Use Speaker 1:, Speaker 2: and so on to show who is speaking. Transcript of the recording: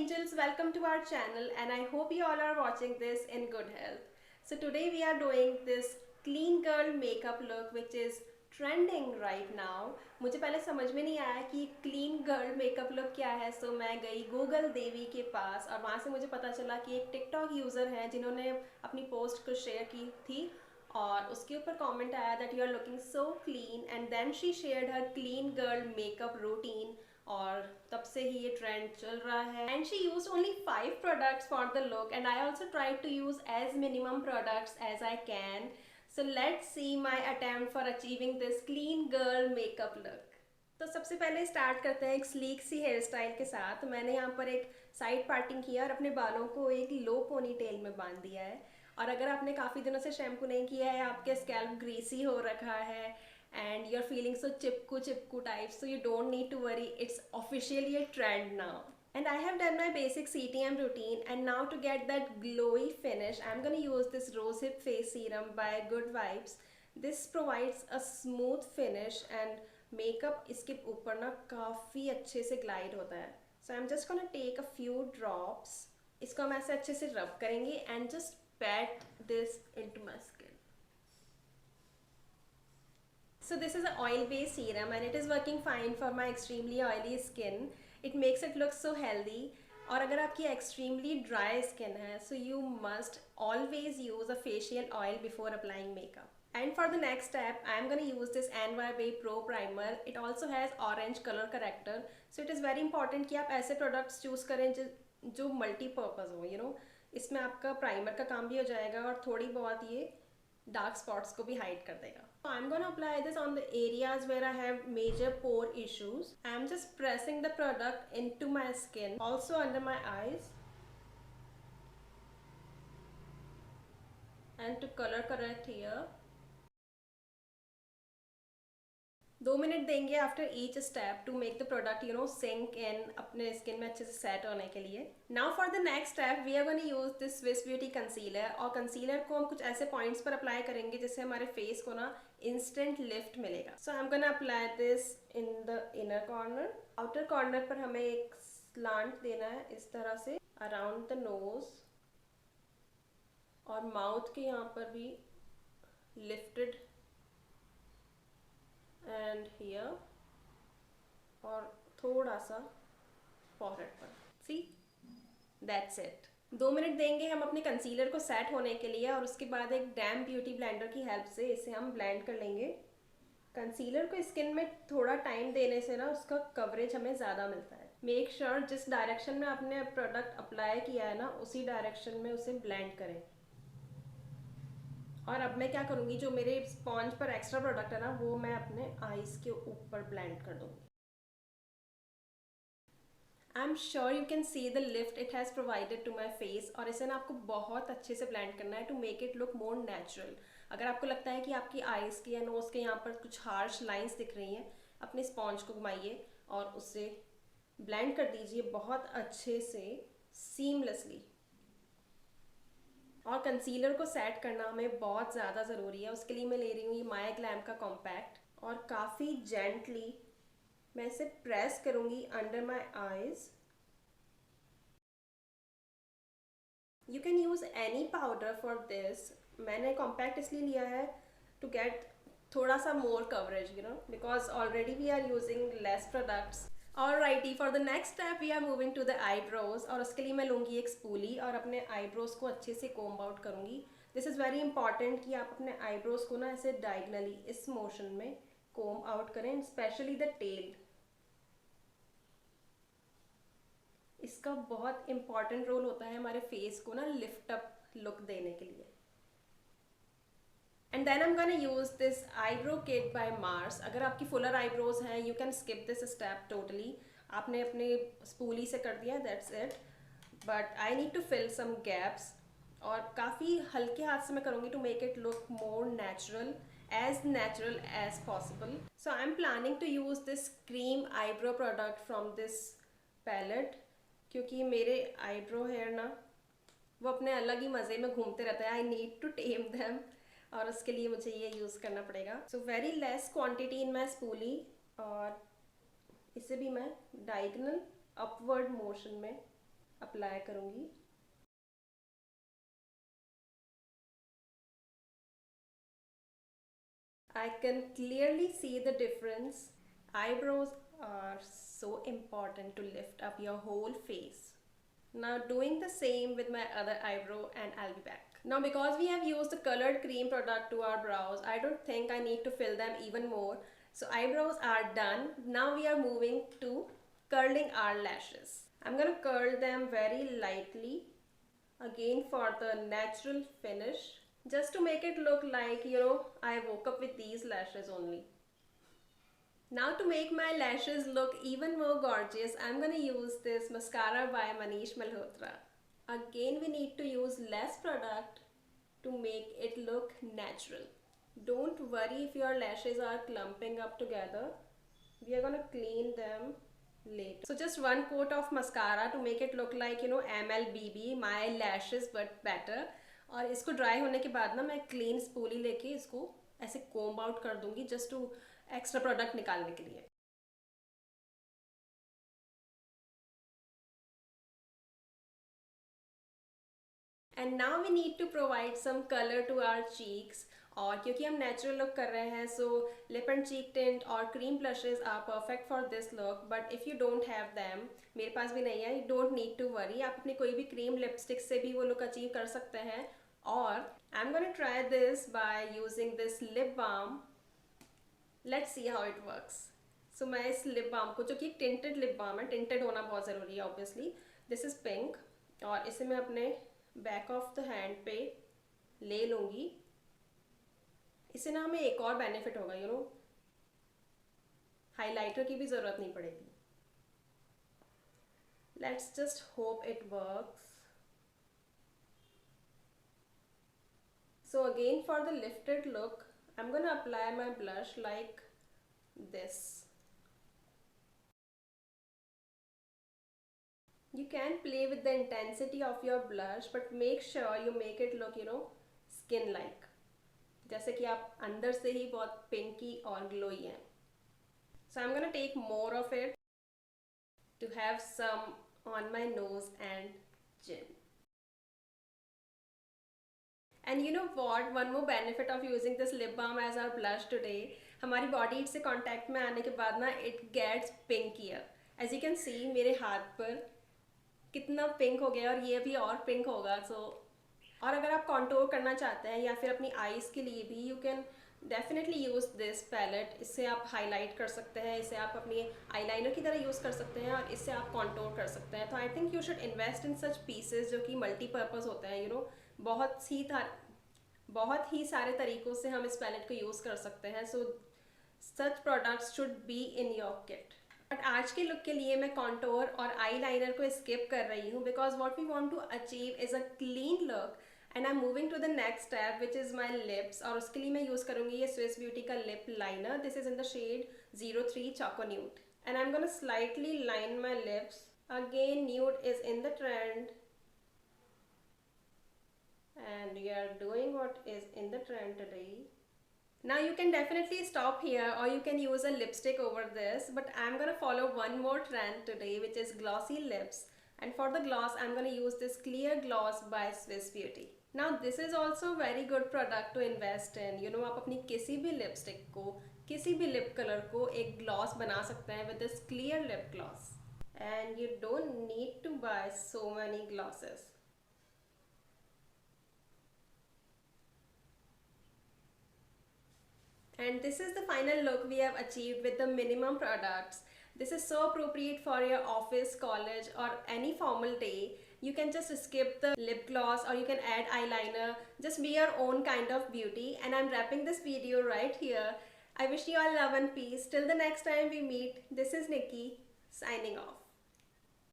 Speaker 1: angels, welcome to our channel and I hope you all are watching this in good health. So today we are doing this clean girl makeup look which is trending right now. मुझे पहले समझ में नहीं आया कि clean girl makeup look क्या है, सो मैं गई गूगल देवी के पास और वहाँ से मुझे पता चला कि एक टिकटॉक यूज़र है जिन्होंने अपनी पोस्ट को शेयर की थी और उसके ऊपर कमेंट आया that you are looking so clean and then she shared her clean girl makeup routine और तब से ही ये ट्रेंड चल रहा है and she use only 5 products for the look and I also try to use as minimum products as I can. So let's see my attempt for achieving this clean girl makeup look. तो सबसे पहले start करते हैं एक sleek see here style के साथ. तो मैंने यहाँ पर एक साइड पार्टिंग किया और अपने बालों को एक लो पोनी टेल में बांध दिया है. और अगर आपने काफ़ी दिनों से शैम्पू नहीं किया है, आपके स्कैल्प ग्रीसी हो रखा है and you're feeling so chipku type, so you don't need to worry, it's officially a trend now. And I have done my basic CTM routine and now to get that glowy finish I'm gonna use this rose hip face serum by Good Vibes. This provides a smooth finish and makeup इसके ऊपर ना काफ़ी अच्छे से glide होता है. So I'm just gonna take a few drops. इसको हम ऐसे अच्छे से rub करेंगे and just pat this into my skin. So this is an oil-based serum and it is working fine for my extremely oily skin. It makes it look so healthy. और अगर आपकी extremely dry skin है, so you must always use a facial oil before applying makeup. And for the next step, I am going to use this NYB Pro Primer. It also has orange color corrector. So it is very important कि आप ऐसे products choose करें जो multi-purpose हो, you know. इसमें आपका primer का काम भी हो जाएगा और थोड़ी बहुत ये डार्क स्पॉट्स को भी हाइड कर देगा. I am gonna apply this on the areas where I have major pore issues. I am just pressing the product into my skin, also under my eyes and to colour correct here. 2 minute देंगे after each step to make the product sink in अपने skin में अच्छे से set होने के लिए. Now for the next step we are gonna use this Swiss Beauty concealer. और concealer को हम कुछ ऐसे पॉइंट्स पर अप्लाई करेंगे जिससे हमारे फेस को ना इंस्टेंट लिफ्ट मिलेगा. So I am gonna apply this in the inner corner. Outer corner पर हमें एक स्लांट देना है इस तरह से अराउंड द नोज और माउथ के यहाँ पर भी लिफ्टेड एंड हियर और थोड़ा सा फॉरहेड पर. See that's it. 2 मिनट देंगे हम अपने कंसीलर को सेट होने के लिए और उसके बाद एक डैम ब्यूटी ब्लेंडर की हेल्प से इसे हम ब्लेंड कर लेंगे. कंसीलर को स्किन में थोड़ा टाइम देने से ना उसका कवरेज हमें ज़्यादा मिलता है. मेक श्योर जिस डायरेक्शन में आपने प्रोडक्ट अप्लाई किया है ना उसी डायरेक्शन में उसे ब्लेंड करें. और अब मैं क्या करूँगी, जो मेरे स्पॉन्ज पर एक्स्ट्रा प्रोडक्ट है ना वो मैं अपने आईज के ऊपर ब्लेंड कर दूँगी. I am sure you can see the lift it has provided to my face. और इसे ना आपको बहुत अच्छे से ब्लेंड करना है to make it look more natural. अगर आपको लगता है कि आपकी आईज के या नोज के यहाँ पर कुछ हार्श लाइंस दिख रही हैं, अपने स्पॉन्ज को घुमाइए और उससे ब्लेंड कर दीजिए बहुत अच्छे से सीमलेसली. और कंसीलर को सेट करना हमें बहुत ज़्यादा ज़रूरी है. उसके लिए मैं ले रही हूँ ये माया ग्लैम का कॉम्पैक्ट और काफ़ी जेंटली मैं इसे प्रेस करूँगी under my eyes. You can use any powder for this. मैंने कॉम्पैक्ट इसलिए लिया है टू गेट थोड़ा सा more coverage because already we are using less products. Alrighty, for the next step we are moving to the eyebrows. और उसके लिए मैं लूँगी एक स्पूली और अपने आईब्रोज को अच्छे से कोम्ब आउट करूँगी. दिस इज़ वेरी इंपॉर्टेंट कि आप अपने आईब्रोज को ना ऐसे डायगनली इस मोशन में कोम्ब आउट करें, स्पेशली द टेल. इसका बहुत इंपॉर्टेंट रोल होता है हमारे फेस को ना लिफ्ट अप लुक देने के लिए. And then I am gonna use this eyebrow kit by Mars. अगर आपकी फुलर आईब्रोज हैं you can skip this step totally. आपने अपने स्पूली से कर दिया, that's it. But I need to fill some gaps और काफ़ी हल्के हाथ से मैं करूँगी to make it look more natural as possible. So I am planning to use this cream eyebrow product from this palette क्योंकि मेरे आईब्रो हेयर ना वो अपने अलग ही मज़े में घूमते रहते हैं. I need to tame them और उसके लिए मुझे ये यूज़ करना पड़ेगा. So very less quantity in my spoolie और इसे भी मैं डायगनल अपवर्ड मोशन में अप्लाई करूँगी। I can clearly see the difference. Eyebrows are so important to lift up your whole face. Now doing the same with my other eyebrow and I'll be back. Now because we have used the colored cream product to our brows, I don't think I need to fill them even more. So eyebrows are done. Now we are moving to curling our lashes. I'm gonna curl them very lightly, again for the natural finish, just to make it look like, I woke up with these lashes only. Now to make my lashes look even more gorgeous, I'm gonna use this mascara by Manish Malhotra. Again, we need to use less product to make it look natural. Don't worry if your lashes are clumping up together. We are gonna clean them later. So just one coat of mascara to make it look like MLBB, my lashes but better. और इसको dry होने के बाद ना मैं clean spoolie लेके इसको ऐसे कोम्ब आउट कर दूंगी जस्ट टू एक्स्ट्रा प्रोडक्ट निकालने के लिए. And now we need to provide some colour to our cheeks. और क्योंकि हम नेचुरल लुक कर रहे हैं, so lip and cheek tint और cream blushes are perfect for this look. But if you don't have them, मेरे पास भी नहीं है, you don't need to worry. आप अपनी कोई भी क्रीम लिपस्टिक से भी वो लुक अचीव कर सकते हैं. और I am gonna try this by using this lip balm. Let's see how it works. So मैं इस लिप बाम को, जो कि टिंटेड लिप बाम है, टिंटेड होना बहुत ज़रूरी है ऑब्वियसली. दिस इज़ पिंक और इसे मैं अपने बैक ऑफ द हैंड पे ले लूँगी. इससे ना हमें एक और बेनिफिट होगा, हाइलाइटर की भी ज़रूरत नहीं पड़ेगी. Let's just hope it works. So again, for the lifted look, I'm gonna apply my blush like this. You can play with the intensity of your blush, but make sure you make it look, skin like. जैसे कि आप अंदर से ही बहुत पिंकी और glowy हैं. So I'm gonna take more of it to have some on my nose and chin. And you know what, one more benefit of using this lip balm as our blush today, हमारी body से contact में आने के बाद ना it gets pinkier. As you can see मेरे हाथ पर कितना पिंक हो गया और ये भी और पिंक होगा. और अगर आप कॉन्टोर करना चाहते हैं या फिर अपनी आईज के लिए भी, you can definitely use this palette. इससे आप हाईलाइट कर सकते हैं, इसे आप अपनी आईलाइनर की तरह यूज़ कर सकते हैं और इससे आप कॉन्टोर कर सकते हैं. तो I think you should invest in such pieces जो कि मल्टीपर्पज़ होते हैं. बहुत ही सारे तरीक़ों से हम इस पैलेट को यूज़ कर सकते हैं. So such products should be in your kit. But आज के लुक के लिए मैं कॉन्टोर और आई लाइनर को स्किप कर रही हूँ, because what we want to achieve is a clean look. And I am moving to the next step which is my lips. और उसके लिए मैं यूज़ करूँगी ये स्विस ब्यूटी का lip liner. This is in the shade 03 choco nude. And I am gonna slightly line my lips. Again nude is in the trend. And we are doing what is in the trend today. Now you can definitely stop here or you can use a lipstick over this, but I'm gonna follow one more trend today, which is glossy lips. And for the gloss, I'm gonna use this clear gloss by Swiss Beauty. Now this is also very good product to invest in. आप अपनी किसी भी lipstick को, किसी भी lip colour को एक gloss बना सकते हैं with this clear lip gloss. And you don't need to buy so many glosses. And this is the final look we have achieved with the minimum products. This is so appropriate for your office, college or any formal day. You can just skip the lip gloss or you can add eyeliner. Just be your own kind of beauty. And I'm wrapping this video right here. I wish you all love and peace. Till the next time we meet, this is Nikki signing off.